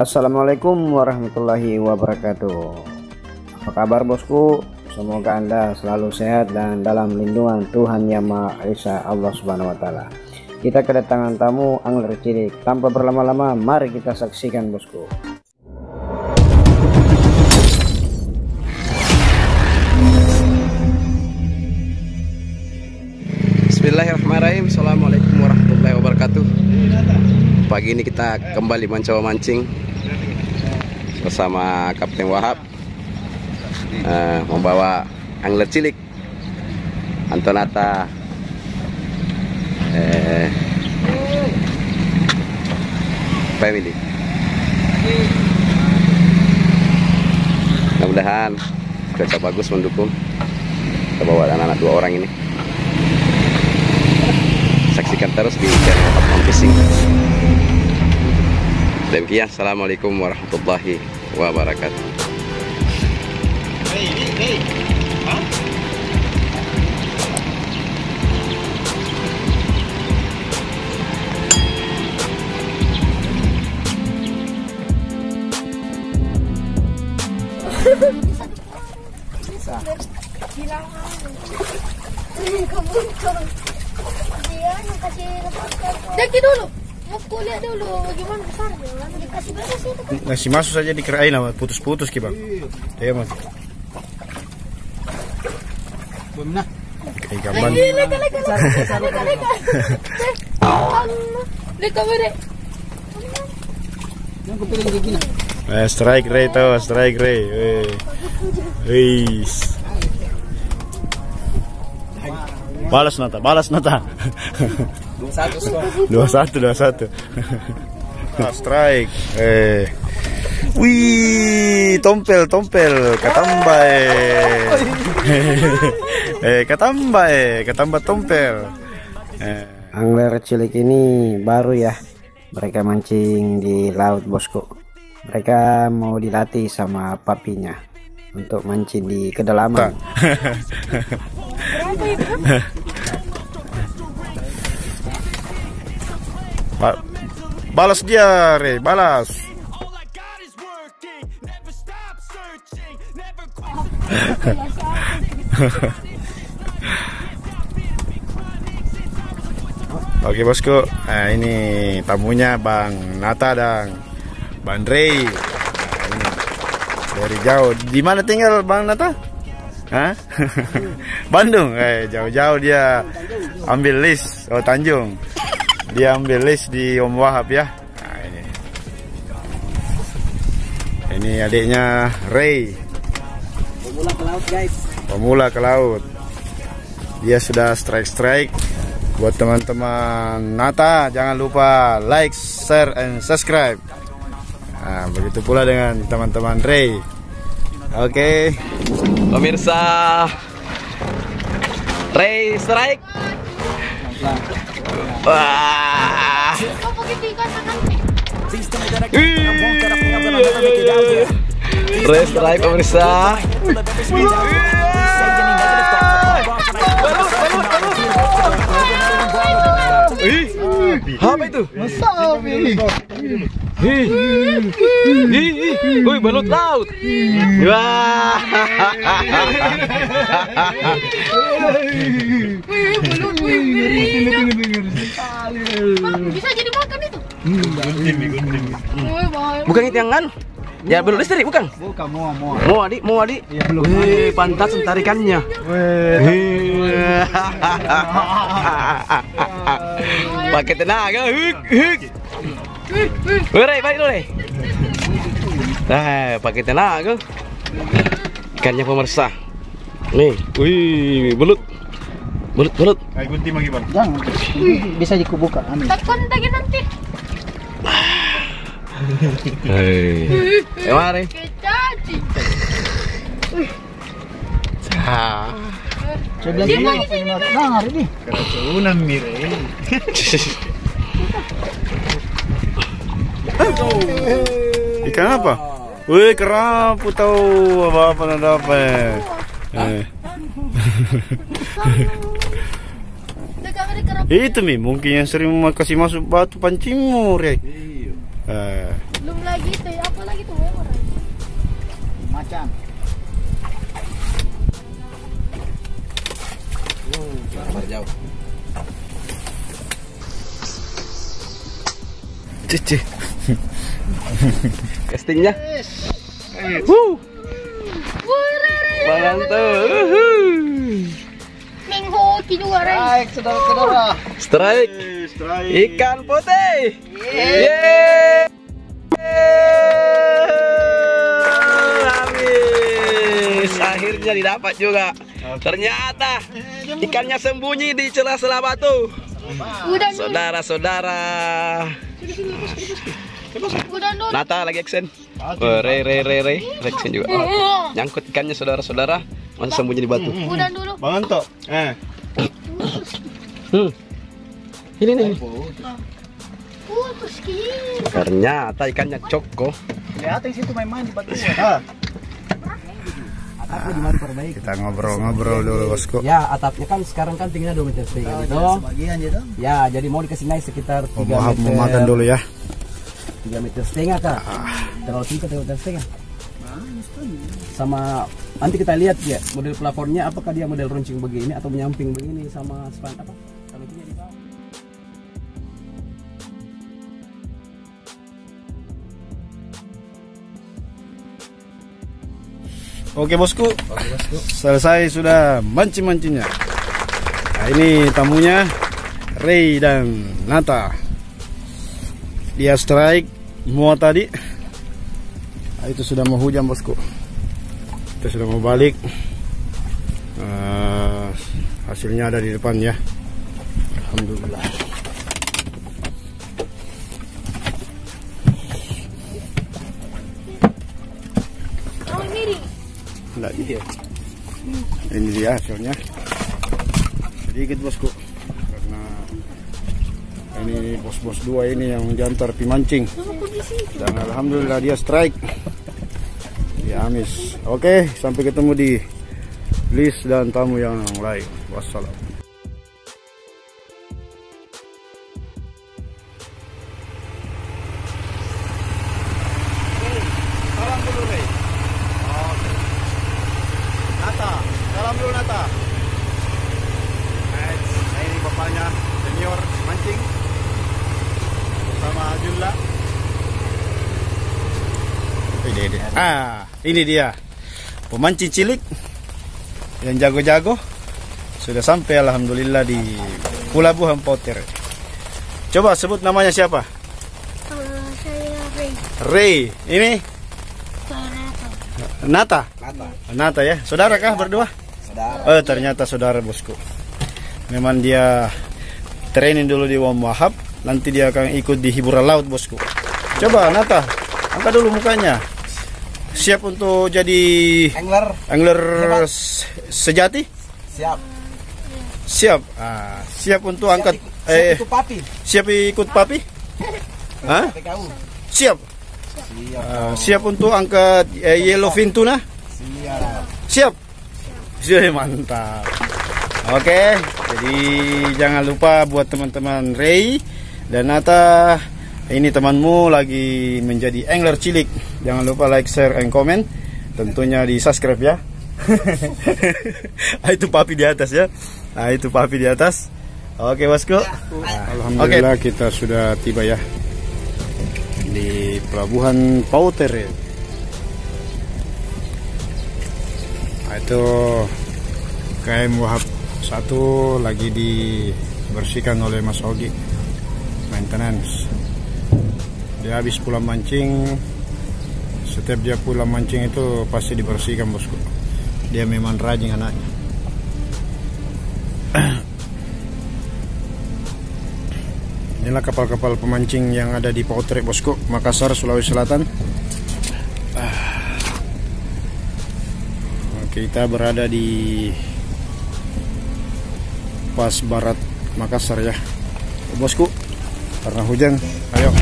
Assalamualaikum warahmatullahi wabarakatuh. Apa kabar bosku? Semoga Anda selalu sehat dan dalam lindungan Tuhan Yang Maha Esa Allah Subhanahu wa taala. Kita kedatangan tamu angler cilik. Tanpa berlama-lama, mari kita saksikan bosku. Bismillahirrahmanirrahim. Assalamualaikum warahmatullahi wabarakatuh. Pagi ini kita kembali mencoba mancing bersama Kapten Wahab, membawa angler cilik Antonata family. Mudah-mudahan cuaca bagus mendukung. Kita bawa anak-anak 2 orang ini. Saksikan terus di channel Wahab Fishing. Demikian, assalamualaikum warahmatullahi wabarakatuh. Bisa. Bilang kamu dia yang kasih lepaskan. Daki dulu. Mau kuliah dulu bagaimana besarnya. Dikasih berapa sih itu? Nasi masuk saja di kerai lah, putus-putus ki bang. Iya mas. Bumna. Ikan ban. Leka. Leka bere. Strike ray tuh, strike ray. Wis. Balas nata. 21. Strike. Wih, tompel, ketambah tompel. Angler cilik ini baru ya, mereka mancing di laut bosku. Mereka mau dilatih sama papinya untuk mancing di kedalaman. Balas dia, Re, balas. Oke bosku, nah, ini tamunya Bang Nata dan Bang Ray. Dari jauh. Di mana tinggal Bang Nata? Hah? Bandung. Jauh-jauh dia ambil list. Oh, Tanjung. Dia ambil list di Om Wahab ya. Nah, ini adiknya Ray. Pemula ke laut guys. Pemula ke laut. Dia sudah strike. Buat teman-teman Nata, jangan lupa like, share, and subscribe. Nah, begitu pula dengan teman-teman Ray. Oke. Pemirsa, Ray strike. Wah. Ray strike pemirsa. Apa itu? Wih, balut laut. Wah. Bisa jadi makan itu? Bukan itu yang kan? Ya belut listrik bukan? Bukan, Mau adik. Wih, pantas tarikannya. Pakai tenaga. Ray, balik dulu deh. Nah, pakai tenaga. Ikannya pemirsa. Nih, wih, belut. Kayak gunting lagi bang. Jangan, bisa dikubuka. Takon lagi nanti. Mari. Kecaci. Saya bilang ini dengar ini. Keracunan mire. Ikan apa? Wih, kerapu tahu apa dapat. Itu Mi, mungkin yang sering kasih masuk batu pancingmu, Rek. Belum lagi tuh, apa lagi tuh ya orang? Macam. Jauh. Cici. Castingnya. Mantap. Mingho juga Ray. Saudara-saudara. Strike. Strike. Ikan putih. Yeay. Habis. Akhirnya didapat juga. Ternyata ikannya sembunyi di celah-celah batu. Udah Saudara-saudara. Udah dulu. Nata lagi action. Re action juga. Nyangkut ikannya saudara-saudara. Masih sembunyi di batu. Udah dulu. Bangun toh. Ini nih. Putus kiri. Ternyata ikannya coko. Lihat di situ main-main di batu. Kita ngobrol-ngobrol dulu bosku. Ya, atapnya kan sekarang kan tingginya 2 meter setengah gitu. Sebagian gitu. Ya, jadi mau dikasih naik sekitar 3 Mohab meter. mau makan dulu ya. 3 meter setengah kak. Terlalu tinggi 3 meter setengah. Sama nanti kita lihat ya model plafonnya apakah dia model runcing begini atau menyamping begini sama span apa? Kalau dia di bawah. Oke bosku. Selesai sudah mancing-mancingnya. Nah, ini tamunya Ray dan Nata. Dia strike muat tadi. Nah, itu sudah mau hujan bosku. Kita sudah mau balik. Hasilnya ada di depan ya. Alhamdulillah. Oh miring. Enggak dia. Ini dia hasilnya. Sedikit bosku. Karena ini bos-bos dua ini yang jantar pi mancing. Dan alhamdulillah dia strike. Dia amis. Oke, sampai ketemu di list dan tamu yang lain. Wassalam. Salam dulu, Rey. Oke. Nata, salam dulu Nata. Nah, ini bapaknya senior mancing bersama Junla. Ini dia pemancing cilik yang jago-jago sudah sampai alhamdulillah di Pelabuhan Poter. Coba sebut namanya siapa? Saya Ray. Ray. Ini Nata. Nata ya. Saudara kah berdua? Saudara. Ternyata saudara bosku. Memang dia training dulu di Wahab, nanti dia akan ikut di hiburan laut bosku. Coba Nata, angkat dulu mukanya. Siap untuk jadi angler sejati? Siap. Siap. Siap untuk angkat Itu papi. siap ikut papi? Hah? Siap. Siap untuk angkat yellowfin tuna? Siap. Sudah mantap. Oke, jadi jangan lupa buat teman-teman Ray dan Nata, ini temanmu lagi menjadi angler cilik. Jangan lupa like, share, and comment. Tentunya di subscribe ya. Itu papi di atas ya. Nah, itu papi di atas. Oke bosku. Alhamdulillah kita sudah tiba ya di Pelabuhan Poter. Nah, itu KM Wahab 1 lagi dibersihkan oleh Mas Ogi, maintenance. Dia habis pulang mancing, setiap dia pulang mancing itu pasti dibersihkan bosku. Dia memang rajin anaknya. Inilah kapal-kapal pemancing yang ada di Poter bosku, Makassar, Sulawesi Selatan. Kita berada di pas barat Makassar ya bosku, karena hujan. Ayo